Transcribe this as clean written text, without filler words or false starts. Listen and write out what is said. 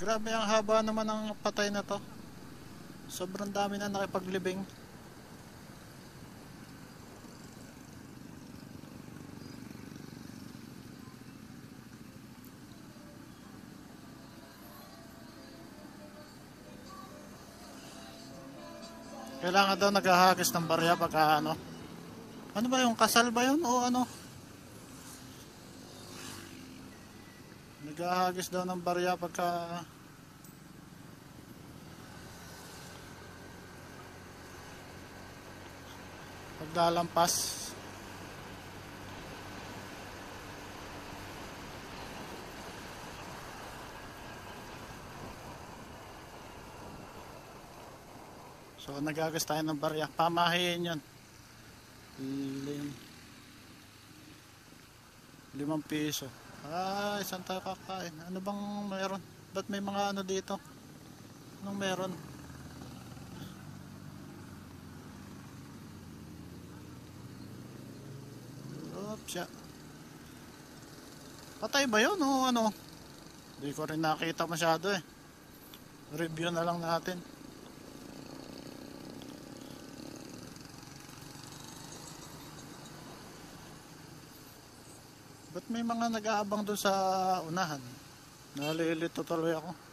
Grabe ang haba naman ng patay na to. Sobrang dami na nakipaglibing. Kailangan daw naghahagis ng barya pagka ano. Ano ba yung kasal ba yun o ano? Naghahagis daw ng barya pagka paglalampas. So nagagas tayo ng barya. Pamahiin yun. 5 piso. Ay, saan tayo kakain? Ano bang meron? Ba't may mga ano dito? Anong meron? Oops, ya. Patay ba yun o ano? Hindi ko rin nakita masyado eh. Review na lang natin. Ba't may mga nag-aabang doon sa unahan? Nalilito tuloy ako.